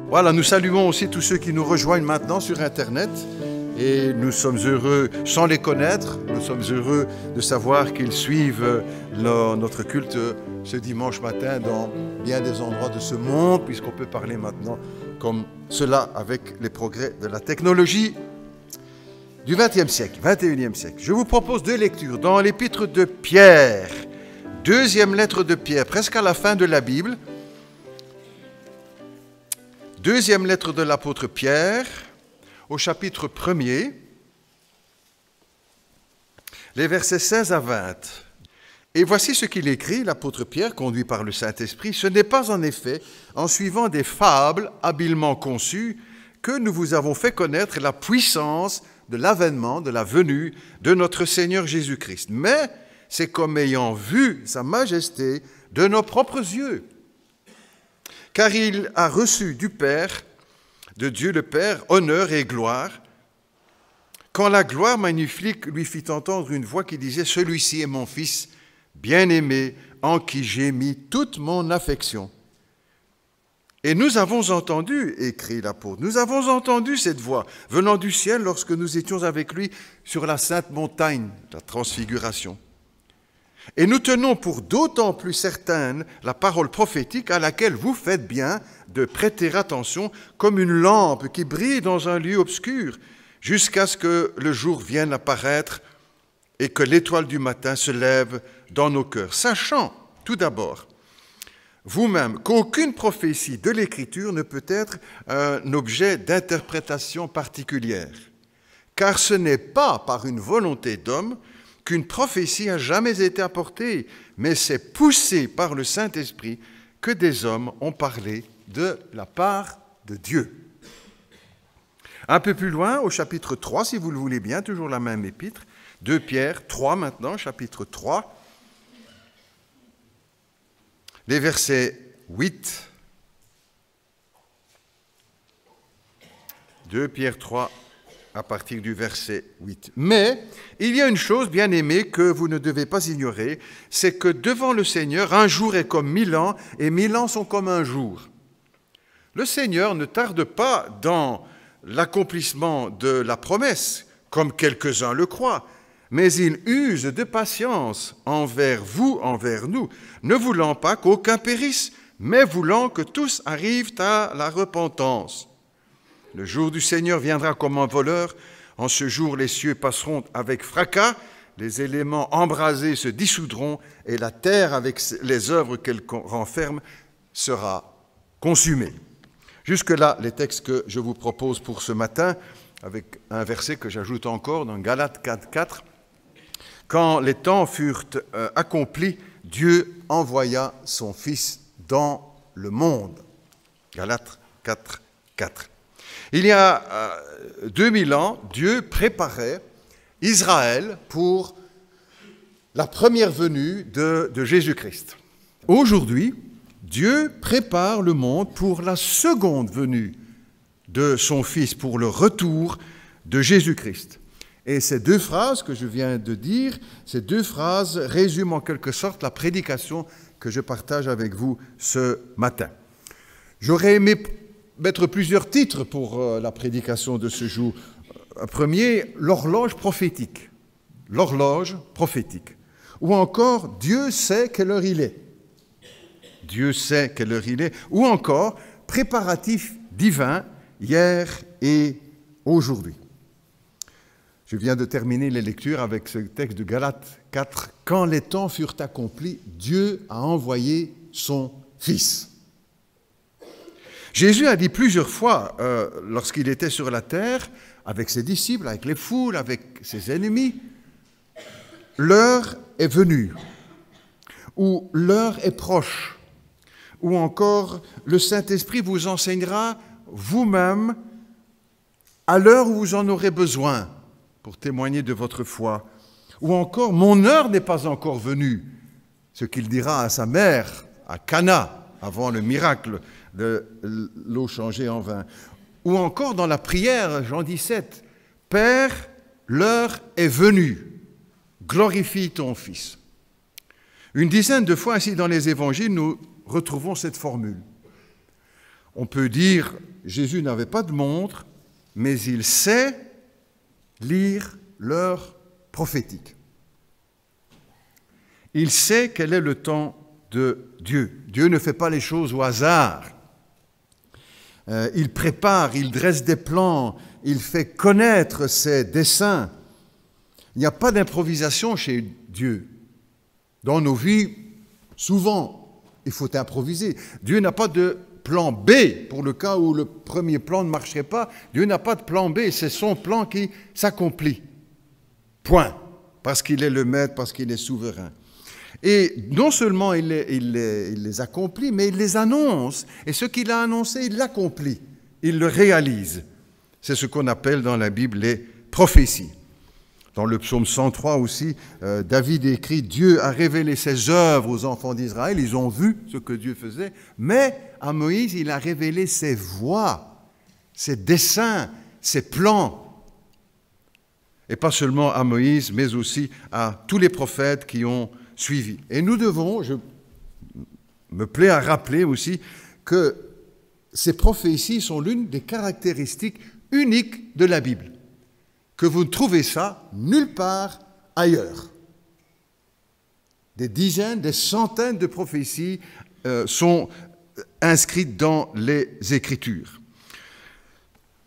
Voilà, nous saluons aussi tous ceux qui nous rejoignent maintenant sur Internet et nous sommes heureux, sans les connaître, nous sommes heureux de savoir qu'ils suivent notre culte ce dimanche matin dans bien des endroits de ce monde, puisqu'on peut parler maintenant comme cela avec les progrès de la technologie du XXe siècle, XXIe siècle. Je vous propose deux lectures dans l'épître de Pierre, deuxième lettre de Pierre, presque à la fin de la Bible. Deuxième lettre de l'apôtre Pierre, au chapitre 1er, les versets 16 à 20. Et voici ce qu'il écrit, l'apôtre Pierre, conduit par le Saint-Esprit. « Ce n'est pas en effet en suivant des fables habilement conçues que nous vous avons fait connaître la puissance de l'avènement, de la venue de notre Seigneur Jésus-Christ. Mais c'est comme ayant vu sa majesté de nos propres yeux. Car il a reçu du Père, de Dieu le Père, honneur et gloire, quand la gloire magnifique lui fit entendre une voix qui disait « Celui-ci est mon Fils bien-aimé, en qui j'ai mis toute mon affection. » Et nous avons entendu, écrit l'apôtre, nous avons entendu cette voix venant du ciel lorsque nous étions avec lui sur la sainte montagne, la transfiguration. Et nous tenons pour d'autant plus certaine la parole prophétique à laquelle vous faites bien de prêter attention comme une lampe qui brille dans un lieu obscur jusqu'à ce que le jour vienne apparaître et que l'étoile du matin se lève dans nos cœurs, sachant tout d'abord vous-même qu'aucune prophétie de l'Écriture ne peut être un objet d'interprétation particulière, car ce n'est pas par une volonté d'homme qu'une prophétie a jamais été apportée, mais c'est poussé par le Saint-Esprit que des hommes ont parlé de la part de Dieu. Un peu plus loin, au chapitre 3, si vous le voulez bien, toujours la même épître, 2 Pierre 3 maintenant, chapitre 3, les versets 8, 2 Pierre 3, à partir du verset 8. Mais il y a une chose, bien-aimés, que vous ne devez pas ignorer, c'est que devant le Seigneur, un jour est comme 1000 ans, et 1000 ans sont comme un jour. Le Seigneur ne tarde pas dans l'accomplissement de la promesse, comme quelques-uns le croient, mais il use de patience envers vous, envers nous, ne voulant pas qu'aucun périsse, mais voulant que tous arrivent à la repentance. Le jour du Seigneur viendra comme un voleur. En ce jour, les cieux passeront avec fracas, les éléments embrasés se dissoudront et la terre, avec les œuvres qu'elle renferme, sera consumée. Jusque-là, les textes que je vous propose pour ce matin, avec un verset que j'ajoute encore dans Galates 4.4. « Quand les temps furent accomplis, Dieu envoya son Fils dans le monde. » Galates 4.4. Il y a 2000 ans, Dieu préparait Israël pour la première venue de Jésus-Christ. Aujourd'hui, Dieu prépare le monde pour la seconde venue de son Fils, pour le retour de Jésus-Christ. Et ces deux phrases que je viens de dire, ces deux phrases résument en quelque sorte la prédication que je partage avec vous ce matin. J'aurais aimé mettre plusieurs titres pour la prédication de ce jour. Un premier, l'horloge prophétique. L'horloge prophétique. Ou encore, Dieu sait quelle heure il est. Dieu sait quelle heure il est. Ou encore, préparatif divin, hier et aujourd'hui. Je viens de terminer les lectures avec ce texte de Galates 4. « Quand les temps furent accomplis, Dieu a envoyé son Fils. » Jésus a dit plusieurs fois, lorsqu'il était sur la terre, avec ses disciples, avec les foules, avec ses ennemis, « L'heure est venue » ou « L'heure est proche » ou encore « Le Saint-Esprit vous enseignera vous-même à l'heure où vous en aurez besoin pour témoigner de votre foi » ou encore « Mon heure n'est pas encore venue », ce qu'il dira à sa mère, à Cana, avant le miracle de l'eau changée en vin. Ou encore dans la prière, Jean 17, « Père, l'heure est venue, glorifie ton Fils. Une dizaine de fois ainsi dans les évangiles, nous retrouvons cette formule. On peut dire, Jésus n'avait pas de montre, mais il sait lire l'heure prophétique. Il sait quel est le temps de Dieu. Dieu ne fait pas les choses au hasard. Il prépare, il dresse des plans, il fait connaître ses desseins. Il n'y a pas d'improvisation chez Dieu. Dans nos vies, souvent, il faut improviser. Dieu n'a pas de plan B pour le cas où le premier plan ne marcherait pas. Dieu n'a pas de plan B, c'est son plan qui s'accomplit. Point. Parce qu'il est le maître, parce qu'il est souverain. Et non seulement il les accomplit, mais il les annonce. Et ce qu'il a annoncé, il l'accomplit. Il le réalise. C'est ce qu'on appelle dans la Bible les prophéties. Dans le psaume 103 aussi, David écrit « Dieu a révélé ses œuvres aux enfants d'Israël, ils ont vu ce que Dieu faisait, mais à Moïse, il a révélé ses voies, ses desseins, ses plans. » Et pas seulement à Moïse, mais aussi à tous les prophètes qui ont suivi. Et nous devons, je me plais à rappeler aussi, que ces prophéties sont l'une des caractéristiques uniques de la Bible. Que vous ne trouvez ça nulle part ailleurs. Des dizaines, des centaines de prophéties sont inscrites dans les Écritures.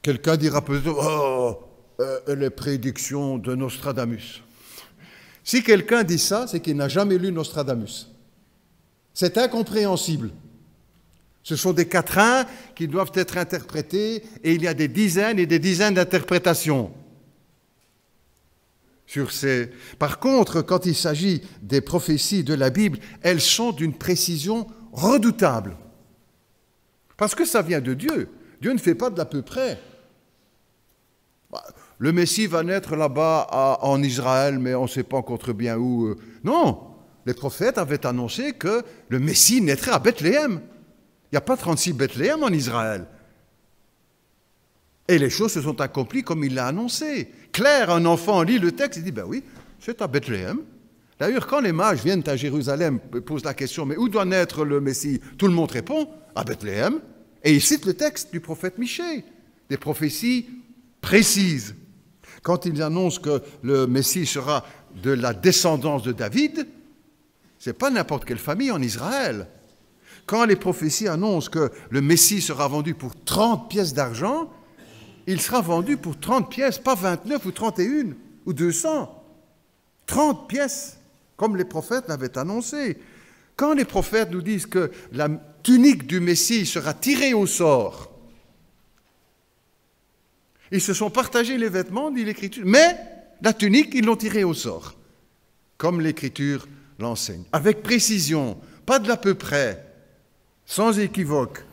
Quelqu'un dira peut-être « Oh, les prédictions de Nostradamus ». Si quelqu'un dit ça, c'est qu'il n'a jamais lu Nostradamus. C'est incompréhensible. Ce sont des quatrains qui doivent être interprétés et il y a des dizaines et des dizaines d'interprétations. Par contre, quand il s'agit des prophéties de la Bible, elles sont d'une précision redoutable. Parce que ça vient de Dieu. Dieu ne fait pas de l'à peu près. Le Messie va naître là-bas en Israël, mais on ne sait pas encore très bien où. Non, les prophètes avaient annoncé que le Messie naîtrait à Bethléem. Il n'y a pas 36 Bethléem en Israël. Et les choses se sont accomplies comme il l'a annoncé. Claire, un enfant lit le texte et dit, ben oui, c'est à Bethléem. D'ailleurs, quand les mages viennent à Jérusalem, posent la question, mais où doit naître le Messie? Tout le monde répond, à Bethléem. Et il cite le texte du prophète Michée, des prophéties précises. Quand ils annoncent que le Messie sera de la descendance de David, ce n'est pas n'importe quelle famille en Israël. Quand les prophéties annoncent que le Messie sera vendu pour 30 pièces d'argent, il sera vendu pour 30 pièces, pas 29 ou 31 ou 200. 30 pièces, comme les prophètes l'avaient annoncé. Quand les prophètes nous disent que la tunique du Messie sera tirée au sort, ils se sont partagés les vêtements, dit l'Écriture, mais la tunique, ils l'ont tirée au sort, comme l'Écriture l'enseigne, avec précision, pas de l'à peu près, sans équivoque.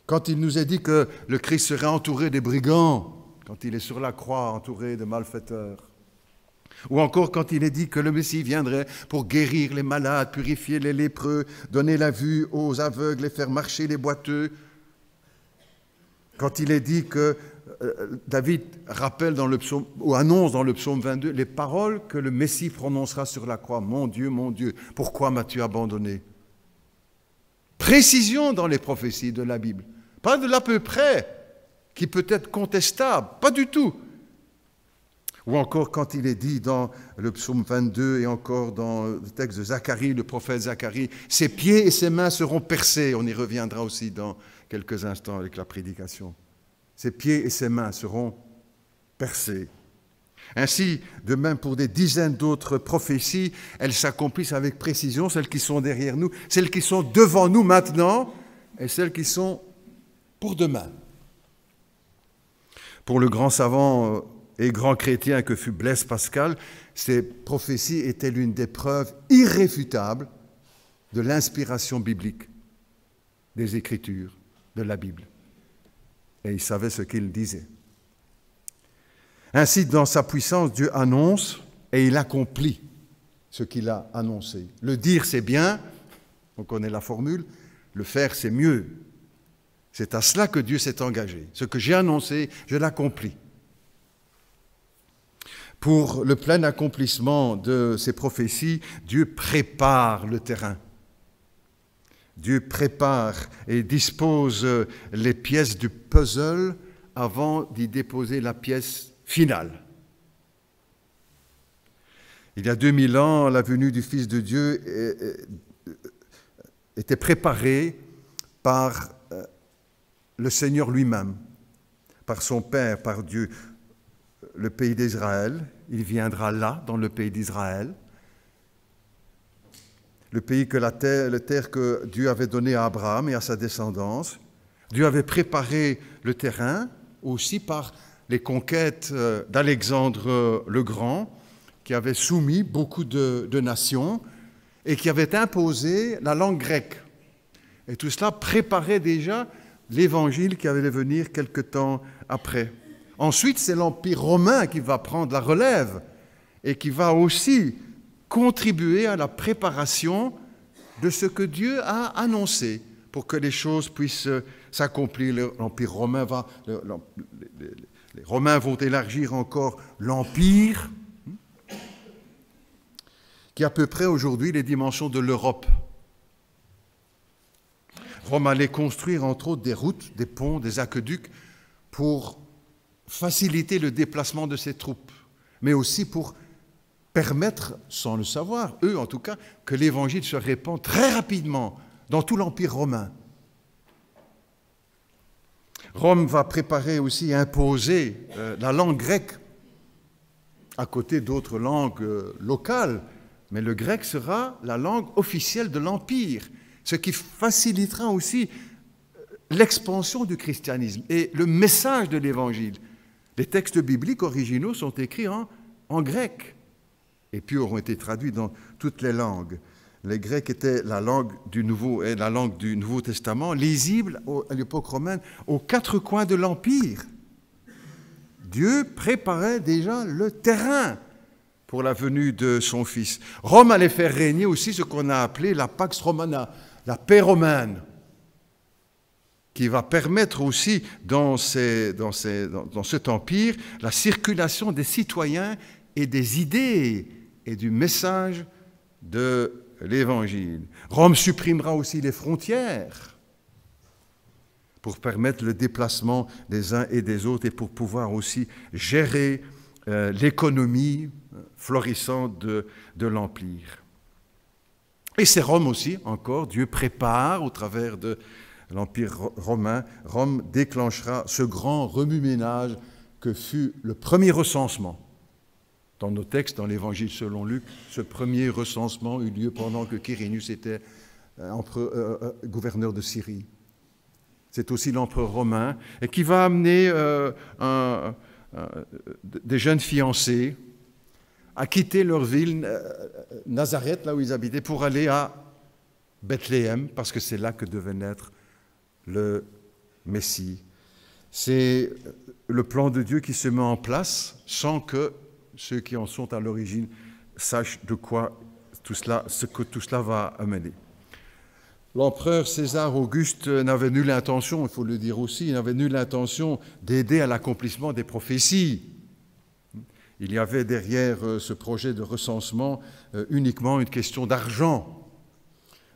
Quand il nous est dit que le Christ serait entouré des brigands, quand il est sur la croix entouré de malfaiteurs, ou encore quand il est dit que le Messie viendrait pour guérir les malades, purifier les lépreux, donner la vue aux aveugles et faire marcher les boiteux, quand il est dit que David rappelle dans le psaume, ou annonce dans le psaume 22 les paroles que le Messie prononcera sur la croix. Mon Dieu, pourquoi m'as-tu abandonné? Précision dans les prophéties de la Bible. Pas de l'à peu près, qui peut être contestable, pas du tout. Ou encore quand il est dit dans le psaume 22 et encore dans le texte de Zacharie, le prophète Zacharie, ses pieds et ses mains seront percés. On y reviendra aussi dans quelques instants avec la prédication. Ses pieds et ses mains seront percés. Ainsi, de même pour des dizaines d'autres prophéties, elles s'accomplissent avec précision, celles qui sont derrière nous, celles qui sont devant nous maintenant et celles qui sont pour demain. Pour le grand savant et grand chrétien que fut Blaise Pascal, ces prophéties étaient l'une des preuves irréfutables de l'inspiration biblique des Écritures, de la Bible. Et il savait ce qu'il disait. Ainsi, dans sa puissance, Dieu annonce et il accomplit ce qu'il a annoncé. Le dire, c'est bien, on connaît la formule, le faire, c'est mieux. C'est à cela que Dieu s'est engagé. Ce que j'ai annoncé, je l'accomplis. Pour le plein accomplissement de ces prophéties, Dieu prépare le terrain. Dieu prépare et dispose les pièces du puzzle avant d'y déposer la pièce finale. Il y a 2000 ans, la venue du Fils de Dieu était préparée par le Seigneur lui-même, par son Père, par Dieu. Le pays d'Israël, il viendra là, dans le pays d'Israël, le pays que la terre que Dieu avait donnée à Abraham et à sa descendance. Dieu avait préparé le terrain aussi par les conquêtes d'Alexandre le Grand, qui avait soumis beaucoup de nations et qui avait imposé la langue grecque. Et tout cela préparait déjà l'évangile qui allait venir quelque temps après. Ensuite, c'est l'Empire romain qui va prendre la relève et qui va aussi contribuer à la préparation de ce que Dieu a annoncé pour que les choses puissent s'accomplir. L'Empire romain les Romains vont élargir encore l'Empire, qui a à peu près aujourd'hui les dimensions de l'Europe. Rome allait construire entre autres des routes, des ponts, des aqueducs pour faciliter le déplacement de ses troupes, mais aussi pour permettre, sans le savoir, eux en tout cas, que l'Évangile se répand très rapidement dans tout l'Empire romain. Rome va préparer aussi et imposer la langue grecque à côté d'autres langues locales, mais le grec sera la langue officielle de l'Empire, ce qui facilitera aussi l'expansion du christianisme et le message de l'Évangile. Les textes bibliques originaux sont écrits en grec et puis auront été traduits dans toutes les langues. Les Grecs étaient la langue du Nouveau Testament, lisible à l'époque romaine aux quatre coins de l'Empire. Dieu préparait déjà le terrain pour la venue de son Fils. Rome allait faire régner aussi ce qu'on a appelé la Pax Romana, la paix romaine, qui va permettre aussi dans cet empire la circulation des citoyens et des idées et du message de l'Évangile. Rome supprimera aussi les frontières pour permettre le déplacement des uns et des autres et pour pouvoir aussi gérer l'économie florissante de l'Empire. Et c'est Rome aussi, encore, Dieu prépare au travers de l'Empire romain, Rome déclenchera ce grand remue-ménage que fut le premier recensement. Dans nos textes, dans l'Évangile selon Luc, ce premier recensement eut lieu pendant que Quirinius était gouverneur de Syrie. C'est aussi l'empereur romain, et qui va amener des jeunes fiancés à quitter leur ville, Nazareth, là où ils habitaient, pour aller à Bethléem, parce que c'est là que devait naître le Messie. C'est le plan de Dieu qui se met en place sans que ceux qui en sont à l'origine sachent de quoi ce que tout cela va amener. L'empereur César Auguste n'avait nulle intention, il faut le dire aussi, il n'avait nulle intention d'aider à l'accomplissement des prophéties. Il y avait derrière ce projet de recensement uniquement une question d'argent,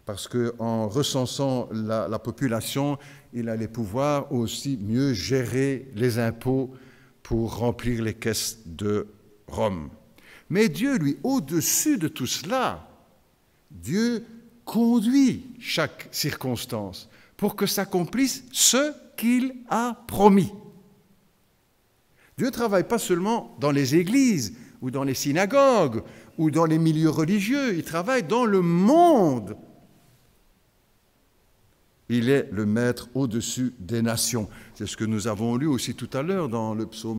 parce qu'en recensant la population, il allait pouvoir aussi mieux gérer les impôts pour remplir les caisses de Rome. Mais Dieu, lui, au-dessus de tout cela, Dieu conduit chaque circonstance pour que s'accomplisse ce qu'il a promis. Dieu ne travaille pas seulement dans les églises ou dans les synagogues ou dans les milieux religieux, il travaille dans le monde. Il est le maître au-dessus des nations. C'est ce que nous avons lu aussi tout à l'heure dans le psaume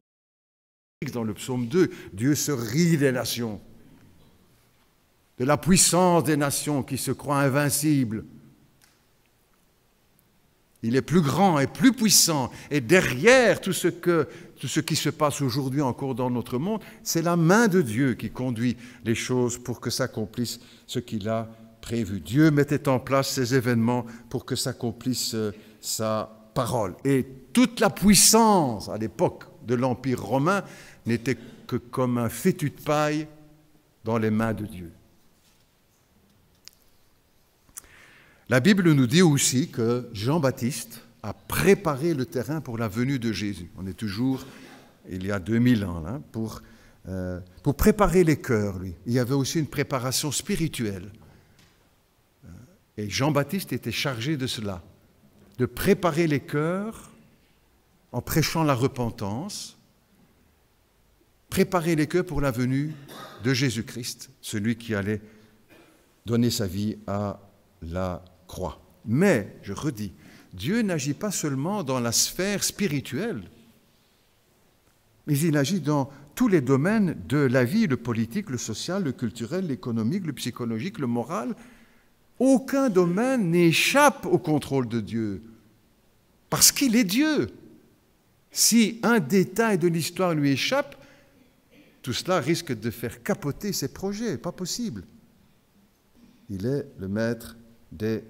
2. Dieu se rit des nations, de la puissance des nations qui se croient invincibles. Il est plus grand et plus puissant. Et derrière tout ce qui se passe aujourd'hui encore dans notre monde, c'est la main de Dieu qui conduit les choses pour que s'accomplisse ce qu'il a prévu. Dieu mettait en place ces événements pour que s'accomplisse sa parole. Et toute la puissance à l'époque de l'Empire romain n'était que comme un fétu de paille dans les mains de Dieu. La Bible nous dit aussi que Jean-Baptiste a préparé le terrain pour la venue de Jésus. On est toujours, il y a 2000 ans, là, pour préparer les cœurs, lui. Il y avait aussi une préparation spirituelle. Et Jean-Baptiste était chargé de cela, de préparer les cœurs en prêchant la repentance, préparer les cœurs pour la venue de Jésus-Christ, celui qui allait donner sa vie à la croix. Mais, je redis, Dieu n'agit pas seulement dans la sphère spirituelle, mais il agit dans tous les domaines de la vie, le politique, le social, le culturel, l'économique, le psychologique, le moral. Aucun domaine n'échappe au contrôle de Dieu, parce qu'il est Dieu. Si un détail de l'histoire lui échappe, tout cela risque de faire capoter ses projets, pas possible. Il est le maître des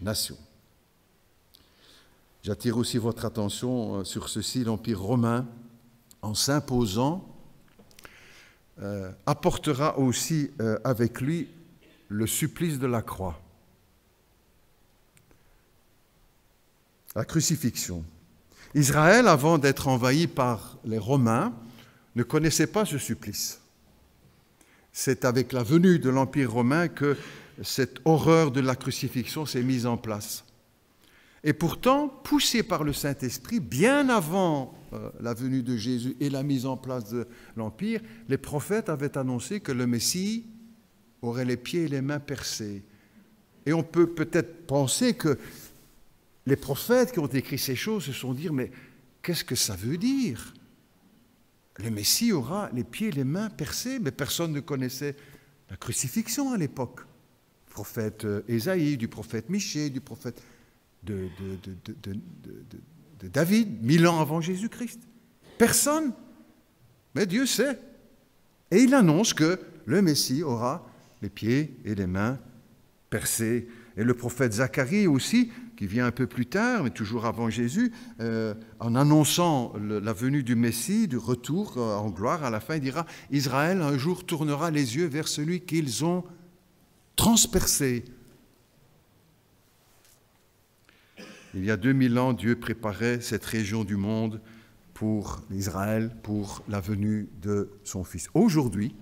nations. J'attire aussi votre attention sur ceci, l'Empire romain, en s'imposant, apportera aussi avec lui le supplice de la croix, la crucifixion. Israël, avant d'être envahi par les Romains, ne connaissait pas ce supplice. C'est avec la venue de l'Empire romain que cette horreur de la crucifixion s'est mise en place. Et pourtant, poussé par le Saint-Esprit, bien avant la venue de Jésus et la mise en place de l'Empire, les prophètes avaient annoncé que le Messie aurait les pieds et les mains percés. Et on peut peut-être penser que les prophètes qui ont écrit ces choses se sont dit « Mais qu'est-ce que ça veut dire ? Le Messie aura les pieds et les mains percés ?» Mais personne ne connaissait la crucifixion à l'époque. Du prophète Ésaïe, du prophète Michée, du prophète de David, 1000 ans avant Jésus-Christ. Personne. Mais Dieu sait. Et il annonce que le Messie aura les pieds et les mains percés. Et le prophète Zacharie aussi, qui vient un peu plus tard, mais toujours avant Jésus, en annonçant la venue du Messie, du retour en gloire, à la fin, il dira « Israël, un jour, tournera les yeux vers celui qu'ils ont transpercé. » Il y a 2000 ans, Dieu préparait cette région du monde pour Israël, pour la venue de son Fils. Aujourd'hui,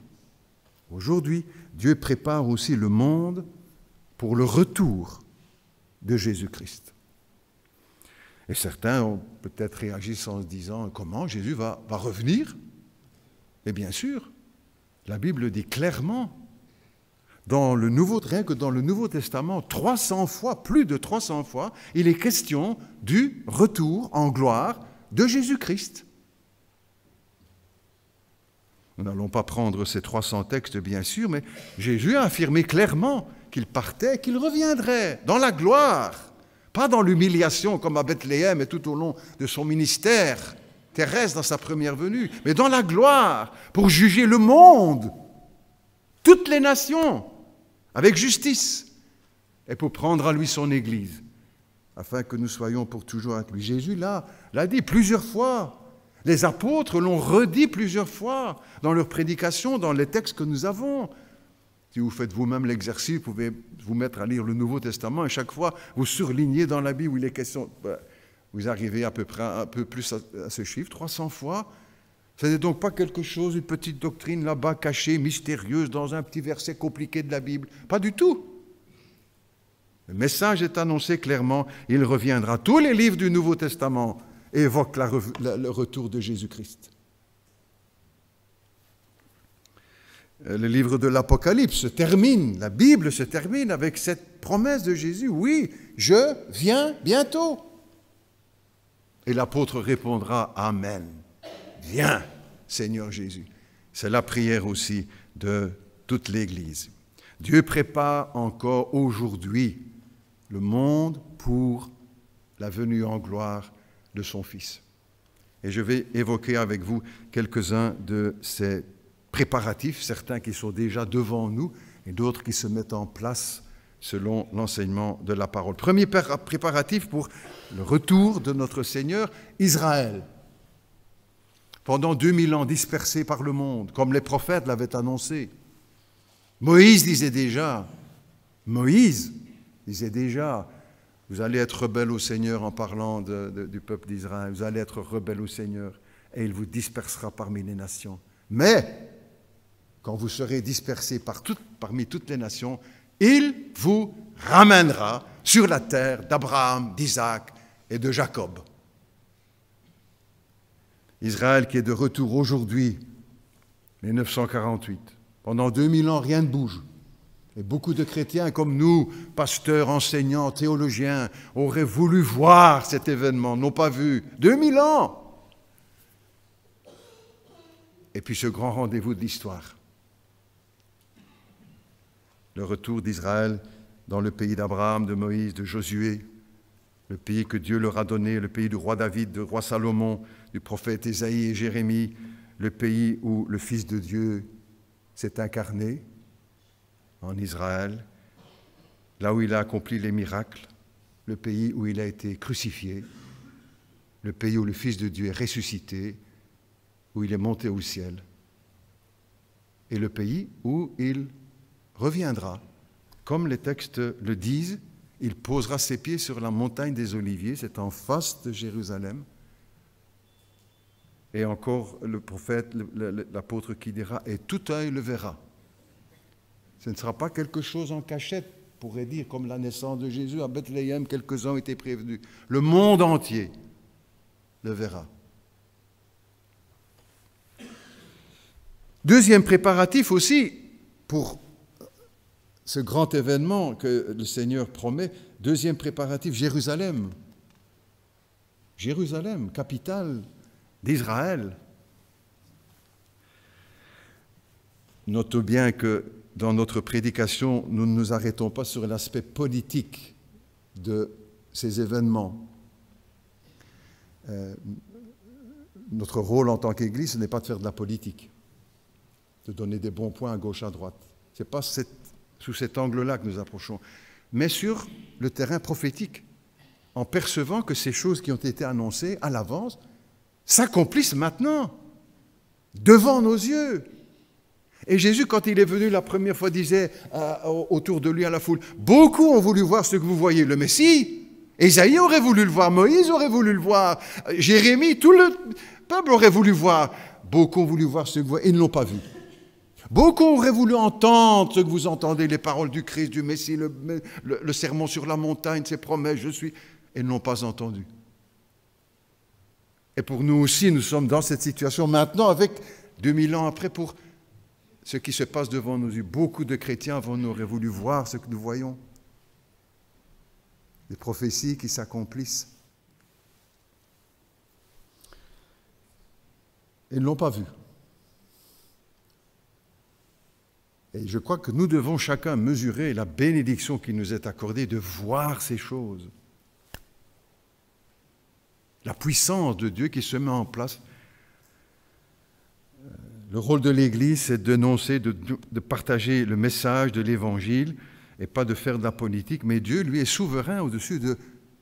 Dieu prépare aussi le monde pour le retour de Jésus-Christ. Et certains ont peut-être réagi en se disant « Comment Jésus va revenir ?» Et bien sûr, la Bible dit clairement, rien que dans le Nouveau Testament, 300 fois, plus de 300 fois, il est question du retour en gloire de Jésus-Christ. Nous n'allons pas prendre ces 300 textes, bien sûr, mais Jésus a affirmé clairement qu'il partait, qu'il reviendrait dans la gloire, pas dans l'humiliation comme à Bethléem et tout au long de son ministère terrestre dans sa première venue, mais dans la gloire pour juger le monde, toutes les nations, avec justice, et pour prendre à lui son Église, afin que nous soyons pour toujours avec lui. Jésus l'a dit plusieurs fois. Les apôtres l'ont redit plusieurs fois dans leurs prédications, dans les textes que nous avons. Si vous faites vous-même l'exercice, vous pouvez vous mettre à lire le Nouveau Testament et chaque fois vous surlignez dans la Bible où il est question, vous arrivez à peu près un peu plus à ce chiffre, 300 fois. Ce n'est donc pas quelque chose, une petite doctrine là-bas cachée, mystérieuse, dans un petit verset compliqué de la Bible. Pas du tout. Le message est annoncé clairement, il reviendra. Tous les livres du Nouveau Testament évoquent le retour de Jésus-Christ. Le livre de l'Apocalypse se termine, la Bible se termine avec cette promesse de Jésus, oui, je viens bientôt. Et l'apôtre répondra, Amen. Viens, Seigneur Jésus. C'est la prière aussi de toute l'Église. Dieu prépare encore aujourd'hui le monde pour la venue en gloire de son Fils. Et je vais évoquer avec vous quelques-uns de ces préparatifs, certains qui sont déjà devant nous et d'autres qui se mettent en place selon l'enseignement de la parole. Premier préparatif pour le retour de notre Seigneur, Israël. pendant 2000 ans dispersés par le monde, comme les prophètes l'avaient annoncé. Moïse disait déjà, vous allez être rebelles au Seigneur en parlant du peuple d'Israël, vous allez être rebelles au Seigneur et il vous dispersera parmi les nations. Mais, quand vous serez dispersés parmi toutes les nations, il vous ramènera sur la terre d'Abraham, d'Isaac et de Jacob. Israël qui est de retour aujourd'hui, 1948. Pendant 2000 ans, rien ne bouge. Et beaucoup de chrétiens comme nous, pasteurs, enseignants, théologiens, auraient voulu voir cet événement, n'ont pas vu. 2000 ans! Et puis ce grand rendez-vous de l'histoire. Le retour d'Israël dans le pays d'Abraham, de Moïse, de Josué, le pays que Dieu leur a donné, le pays du roi David, du roi Salomon, du prophète Ésaïe et Jérémie, le pays où le Fils de Dieu s'est incarné en Israël, là où il a accompli les miracles, le pays où il a été crucifié, le pays où le Fils de Dieu est ressuscité, où il est monté au ciel, et le pays où il reviendra. Comme les textes le disent, il posera ses pieds sur la montagne des Oliviers, c'est en face de Jérusalem. Et encore le prophète, l'apôtre qui dira « Et tout œil le verra ». Ce ne sera pas quelque chose en cachette, on pourrait dire, comme la naissance de Jésus à Bethléem, quelques-uns ont été prévenus. Le monde entier le verra. Deuxième préparatif aussi, pour ce grand événement que le Seigneur promet, deuxième préparatif, Jérusalem. Jérusalem, capitale d'Israël. Notez bien que dans notre prédication, nous ne nous arrêtons pas sur l'aspect politique de ces événements. Notre rôle en tant qu'Église, ce n'est pas de faire de la politique, de donner des bons points à gauche, à droite. Ce n'est pas sous cet angle-là que nous approchons, mais sur le terrain prophétique, en percevant que ces choses qui ont été annoncées à l'avance s'accomplissent maintenant, devant nos yeux. Et Jésus, quand il est venu la première fois, disait autour de lui à la foule, « Beaucoup ont voulu voir ce que vous voyez, le Messie. Ésaïe aurait voulu le voir, Moïse aurait voulu le voir, Jérémie, tout le peuple aurait voulu voir. Beaucoup ont voulu voir ce que vous voyez, ils ne l'ont pas vu. Beaucoup auraient voulu entendre ce que vous entendez, les paroles du Christ, du Messie, le sermon sur la montagne, ses promesses, je suis... » Ils ne l'ont pas entendu. Et pour nous aussi, nous sommes dans cette situation maintenant, avec 2000 ans après, pour ce qui se passe devant nos yeux. Beaucoup de chrétiens avant nous auraient voulu voir ce que nous voyons. Des prophéties qui s'accomplissent. Ils ne l'ont pas vu. Et je crois que nous devons chacun mesurer la bénédiction qui nous est accordée de voir ces choses. La puissance de Dieu qui se met en place. Le rôle de l'Église, c'est d'énoncer, de partager le message de l'Évangile et pas de faire de la politique, mais Dieu, lui, est souverain au-dessus de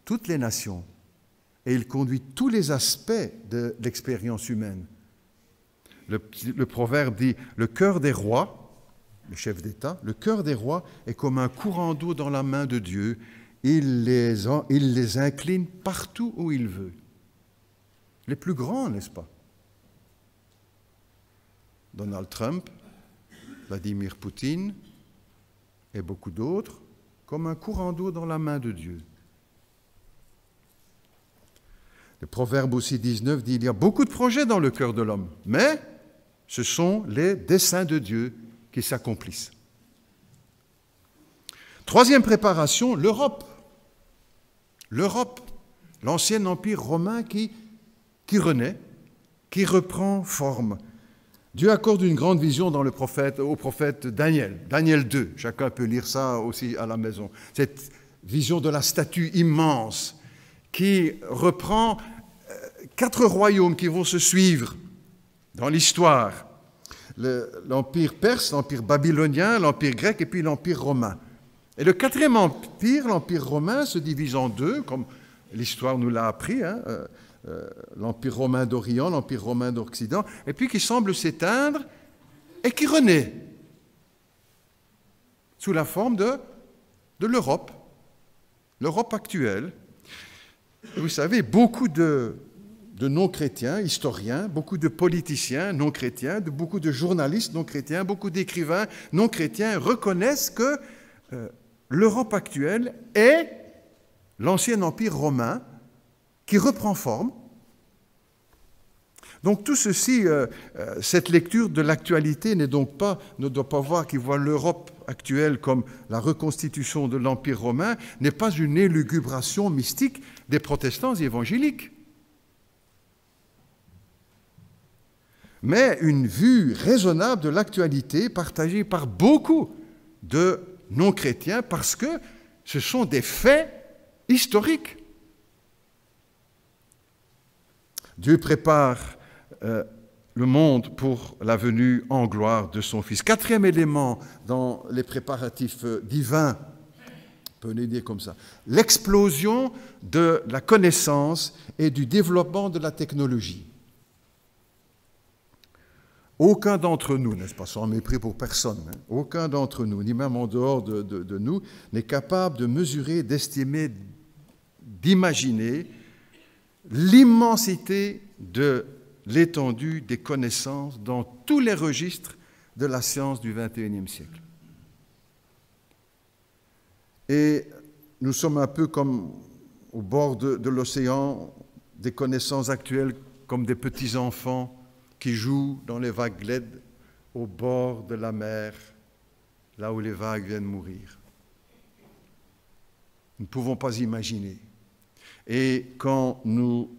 toutes les nations. Et il conduit tous les aspects de l'expérience humaine. Le proverbe dit « Le cœur des rois », le chef d'État, le cœur des rois est comme un courant d'eau dans la main de Dieu. Il les incline partout où il veut. Les plus grands, n'est-ce pas? Donald Trump, Vladimir Poutine et beaucoup d'autres, comme un courant d'eau dans la main de Dieu. Le Proverbe aussi 19 dit « Il y a beaucoup de projets dans le cœur de l'homme, mais ce sont les desseins de Dieu qui s'accomplissent. » Troisième préparation, l'Europe. L'Europe, l'ancien empire romain qui renaît, qui reprend forme. Dieu accorde une grande vision au prophète Daniel, Daniel 2. Chacun peut lire ça aussi à la maison. Cette vision de la statue immense qui reprend 4 royaumes qui vont se suivre dans l'histoire. L'empire perse, l'empire babylonien, l'empire grec et puis l'empire romain. Et le 4e empire, l'empire romain, se divise en 2, comme l'histoire nous l'a appris, l'Empire romain d'Orient, l'Empire romain d'Occident, et puis qui semble s'éteindre et qui renaît sous la forme de l'Europe, l'Europe actuelle. Et vous savez, beaucoup de non-chrétiens, historiens, beaucoup de politiciens non-chrétiens, beaucoup de journalistes non-chrétiens, beaucoup d'écrivains non-chrétiens reconnaissent que l'Europe actuelle est l'ancien empire romain qui reprend forme. Donc tout ceci, cette lecture de l'actualité ne doit pas voir qu'il voit l'Europe actuelle comme la reconstitution de l'Empire romain, n'est pas une élugubration mystique des protestants évangéliques, mais une vue raisonnable de l'actualité partagée par beaucoup de non-chrétiens parce que ce sont des faits historiques. Dieu prépare le monde pour la venue en gloire de son Fils. Quatrième élément dans les préparatifs divins, on peut les dire comme ça, l'explosion de la connaissance et du développement de la technologie. Aucun d'entre nous, n'est-ce pas, sans mépris pour personne, hein, aucun d'entre nous, ni même en dehors de nous, n'est capable de mesurer, d'estimer, d'imaginer l'immensité de l'étendue des connaissances dans tous les registres de la science du XXIe siècle. Et nous sommes un peu comme au bord de l'océan, des connaissances actuelles comme des petits-enfants qui jouent dans les vaguelettes au bord de la mer, là où les vagues viennent mourir. Nous ne pouvons pas imaginer. Et quand nous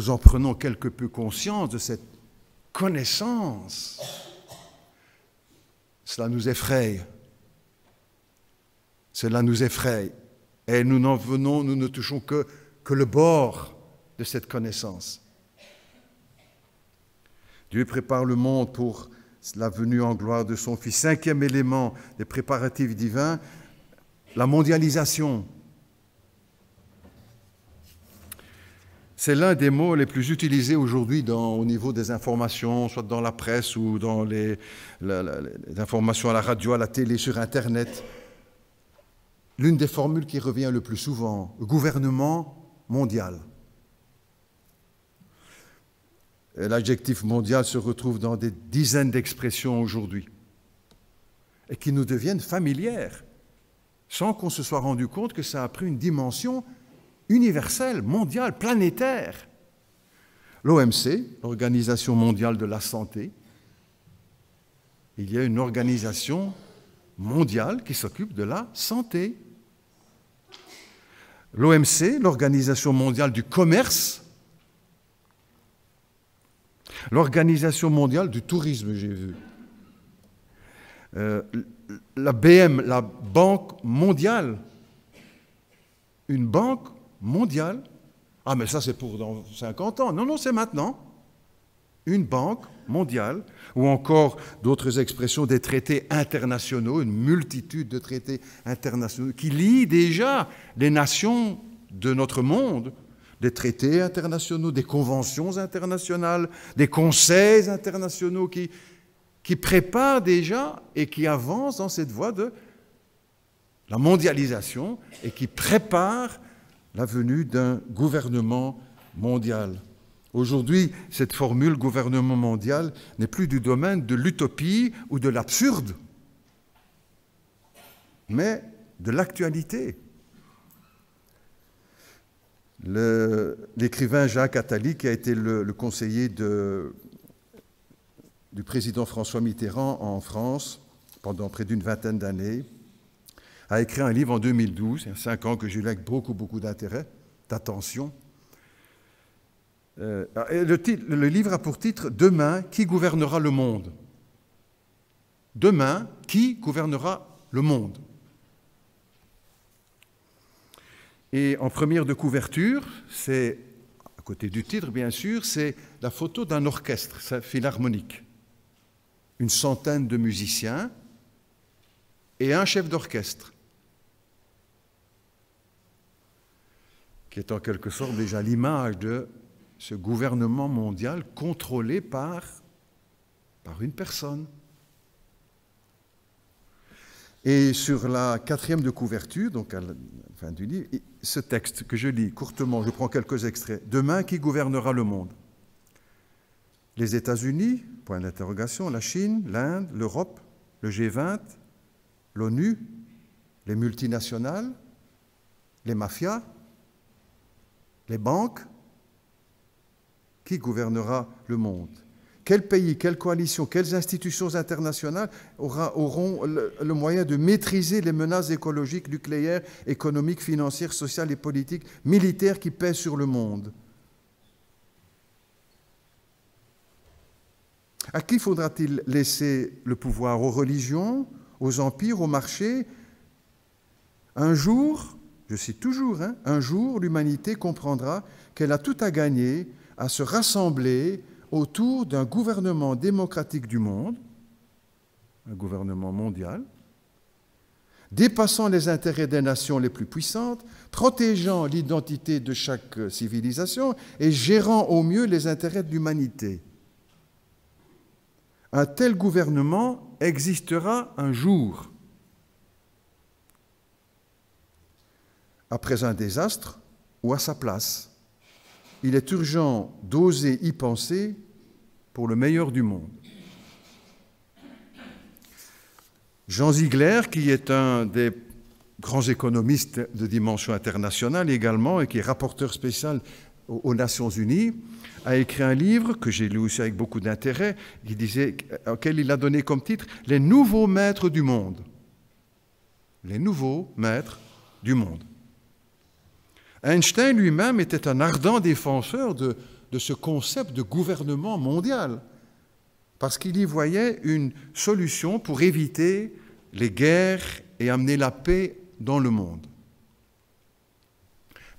en prenons quelque peu conscience de cette connaissance, cela nous effraie. Cela nous effraie. Et nous ne touchons que le bord de cette connaissance. Dieu prépare le monde pour la venue en gloire de son Fils. Cinquième élément des préparatifs divins, la mondialisation. C'est l'un des mots les plus utilisés aujourd'hui au niveau des informations, soit dans la presse ou dans les informations à la radio, à la télé, sur Internet. L'une des formules qui revient le plus souvent, le gouvernement mondial. L'adjectif mondial se retrouve dans des dizaines d'expressions aujourd'hui et qui nous deviennent familières, sans qu'on se soit rendu compte que ça a pris une dimension universelle, mondiale, planétaire. L'OMC, l'Organisation mondiale de la santé, il y a une organisation mondiale qui s'occupe de la santé. L'OMC, l'Organisation mondiale du commerce, l'Organisation mondiale du tourisme, j'ai vu. La BM, la Banque mondiale. Une banque mondiale. Ah, mais ça, c'est pour dans 50 ans. Non, non, c'est maintenant. Une banque mondiale, ou encore d'autres expressions, des traités internationaux, une multitude de traités internationaux qui lient déjà les nations de notre monde. Des traités internationaux, des conventions internationales, des conseils internationaux qui préparent déjà et qui avancent dans cette voie de la mondialisation et qui préparent la venue d'un gouvernement mondial. Aujourd'hui, cette formule gouvernement mondial n'est plus du domaine de l'utopie ou de l'absurde, mais de l'actualité. L'écrivain Jacques Attali, qui a été le conseiller du président François Mitterrand en France pendant près d'une vingtaine d'années, a écrit un livre en 2012, il y a 5 ans que j'ai lu avec beaucoup d'intérêt, d'attention. Le livre a pour titre « Demain, qui gouvernera le monde ?» Demain, qui gouvernera le monde? Et en première de couverture, c'est, à côté du titre bien sûr, c'est la photo d'un orchestre philharmonique. Une centaine de musiciens et un chef d'orchestre qui est en quelque sorte déjà l'image de ce gouvernement mondial contrôlé par une personne. Et sur la 4e de couverture, donc à la fin du livre, ce texte que je lis courtement, je prends quelques extraits. Demain, qui gouvernera le monde? Les États-Unis, point d'interrogation, la Chine, l'Inde, l'Europe, le G20, l'ONU, les multinationales, les mafias, les banques. Qui gouvernera le monde? Quel pays, quelle coalition, quelles institutions internationales auront le moyen de maîtriser les menaces écologiques, nucléaires, économiques, financières, sociales et politiques, militaires qui pèsent sur le monde? À qui faudra-t-il laisser le pouvoir? Aux religions, aux empires, aux marchés? Un jour, je cite toujours, un jour, l'humanité comprendra qu'elle a tout à gagner à se rassembler autour d'un gouvernement démocratique du monde, un gouvernement mondial, dépassant les intérêts des nations les plus puissantes, protégeant l'identité de chaque civilisation et gérant au mieux les intérêts de l'humanité. Un tel gouvernement existera un jour. Après un désastre ou à sa place. Il est urgent d'oser y penser pour le meilleur du monde. Jean Ziegler, qui est un des grands économistes de dimension internationale également et qui est rapporteur spécial aux Nations Unies, a écrit un livre que j'ai lu aussi avec beaucoup d'intérêt, auquel il a donné comme titre « Les nouveaux maîtres du monde ». Les nouveaux maîtres du monde. Einstein lui-même était un ardent défenseur de ce concept de gouvernement mondial, parce qu'il y voyait une solution pour éviter les guerres et amener la paix dans le monde.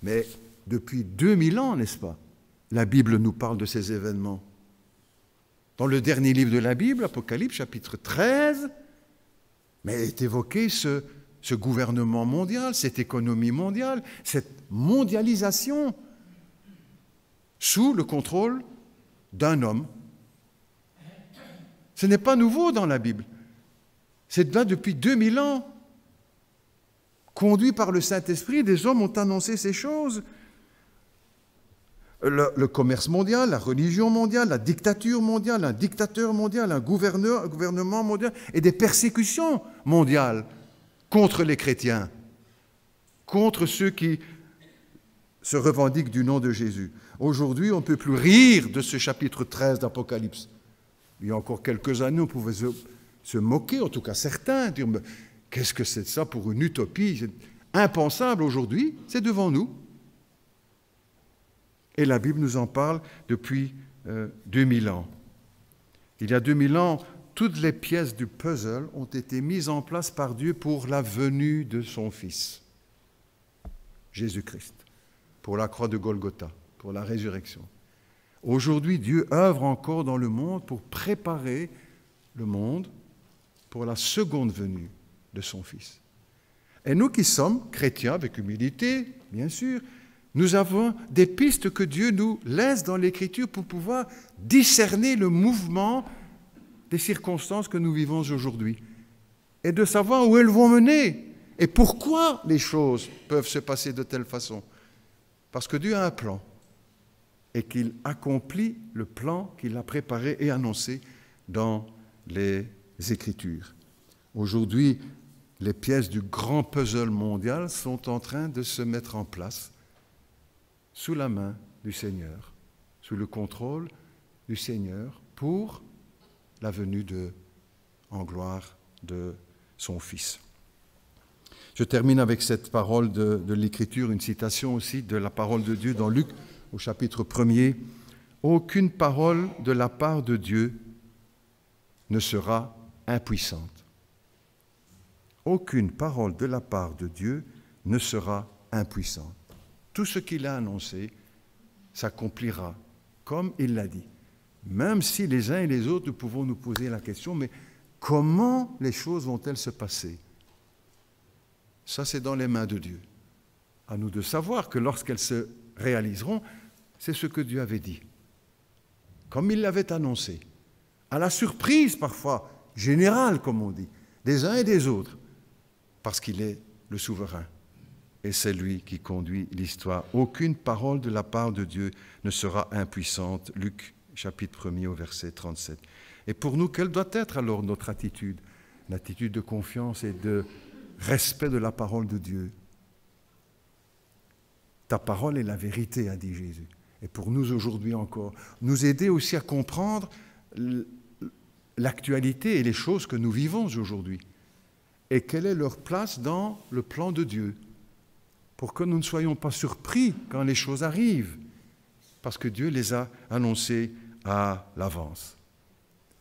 Mais depuis 2000 ans, n'est-ce pas, la Bible nous parle de ces événements. Dans le dernier livre de la Bible, Apocalypse, chapitre 13, mais est évoqué ce gouvernement mondial, cette économie mondiale, cette mondialisation sous le contrôle d'un homme. Ce n'est pas nouveau dans la Bible. C'est là depuis 2000 ans. Conduits par le Saint-Esprit, des hommes ont annoncé ces choses. Le commerce mondial, la religion mondiale, la dictature mondiale, un dictateur mondial, un gouvernement mondial et des persécutions mondiales contre les chrétiens, contre ceux qui se revendiquent du nom de Jésus. Aujourd'hui, on ne peut plus rire de ce chapitre 13 d'Apocalypse. Il y a encore quelques années, on pouvait se moquer, en tout cas certains, dire mais qu'est-ce que c'est ça pour une utopie? C'est impensable aujourd'hui, c'est devant nous. Et la Bible nous en parle depuis 2000 ans. Il y a 2000 ans, toutes les pièces du puzzle ont été mises en place par Dieu pour la venue de son Fils, Jésus-Christ, pour la croix de Golgotha, pour la résurrection. Aujourd'hui, Dieu œuvre encore dans le monde pour préparer le monde pour la seconde venue de son Fils. Et nous qui sommes chrétiens, avec humilité, bien sûr, nous avons des pistes que Dieu nous laisse dans l'Écriture pour pouvoir discerner le mouvement des circonstances que nous vivons aujourd'hui et de savoir où elles vont mener et pourquoi les choses peuvent se passer de telle façon. Parce que Dieu a un plan et qu'il accomplit le plan qu'il a préparé et annoncé dans les Écritures. Aujourd'hui, les pièces du grand puzzle mondial sont en train de se mettre en place sous la main du Seigneur, sous le contrôle du Seigneur pour la venue en gloire de son Fils. Je termine avec cette parole de l'Écriture, une citation aussi de la parole de Dieu dans Luc au chapitre 1er. « Aucune parole de la part de Dieu ne sera impuissante. » Aucune parole de la part de Dieu ne sera impuissante. Tout ce qu'il a annoncé s'accomplira comme il l'a dit. Même si les uns et les autres, nous pouvons nous poser la question, mais comment les choses vont-elles se passer? Ça, c'est dans les mains de Dieu. À nous de savoir que lorsqu'elles se réaliseront, c'est ce que Dieu avait dit, comme il l'avait annoncé, à la surprise parfois générale, comme on dit, des uns et des autres, parce qu'il est le souverain. Et c'est lui qui conduit l'histoire. Aucune parole de la part de Dieu ne sera impuissante. Luc chapitre 1er au verset 37. Et pour nous, quelle doit être alors notre attitude? Une attitude de confiance et de respect de la parole de Dieu. Ta parole est la vérité, a dit Jésus. Et pour nous aujourd'hui encore, nous aider aussi à comprendre l'actualité et les choses que nous vivons aujourd'hui. Et quelle est leur place dans le plan de Dieu, pour que nous ne soyons pas surpris quand les choses arrivent, parce que Dieu les a annoncées à l'avance.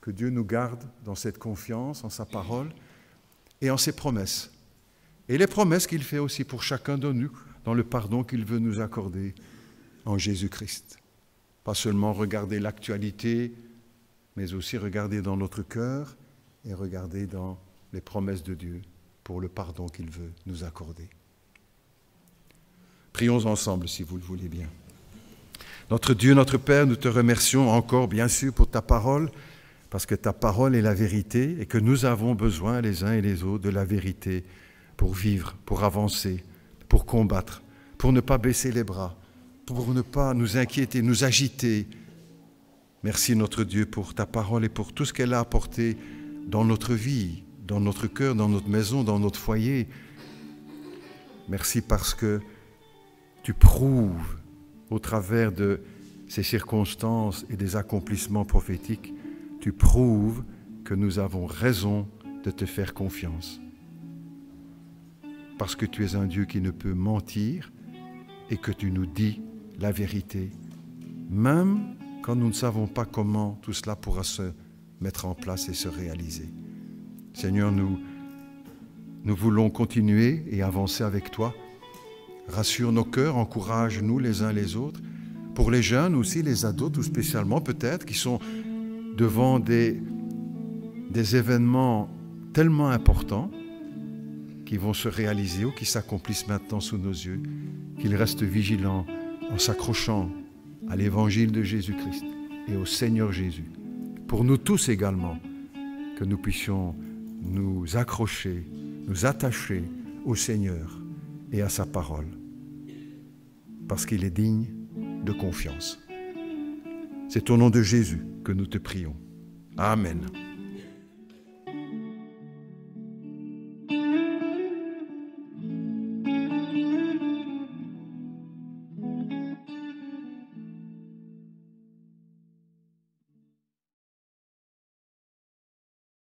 Que Dieu nous garde dans cette confiance en sa parole et en ses promesses. Et les promesses qu'il fait aussi pour chacun de nous, dans le pardon qu'il veut nous accorder en Jésus-Christ. Pas seulement regarder l'actualité, mais aussi regarder dans notre cœur et regarder dans les promesses de Dieu pour le pardon qu'il veut nous accorder. Prions ensemble, si vous le voulez bien. Notre Dieu, notre Père, nous te remercions encore, bien sûr, pour ta parole, parce que ta parole est la vérité et que nous avons besoin, les uns et les autres, de la vérité pour vivre, pour avancer, pour combattre, pour ne pas baisser les bras, pour ne pas nous inquiéter, nous agiter. Merci, notre Dieu, pour ta parole et pour tout ce qu'elle a apporté dans notre vie, dans notre cœur, dans notre maison, dans notre foyer. Merci parce que tu prouves au travers de ces circonstances et des accomplissements prophétiques, tu prouves que nous avons raison de te faire confiance. Parce que tu es un Dieu qui ne peut mentir et que tu nous dis la vérité, même quand nous ne savons pas comment tout cela pourra se mettre en place et se réaliser. Seigneur, nous voulons continuer et avancer avec toi. Rassure nos cœurs, encourage-nous les uns les autres. Pour les jeunes aussi, les ados tout spécialement peut-être, qui sont devant des événements tellement importants qui vont se réaliser ou qui s'accomplissent maintenant sous nos yeux, qu'ils restent vigilants en s'accrochant à l'évangile de Jésus-Christ et au Seigneur Jésus. Pour nous tous également, que nous puissions nous accrocher, nous attacher au Seigneur et à sa parole, parce qu'il est digne de confiance. C'est au nom de Jésus que nous te prions. Amen.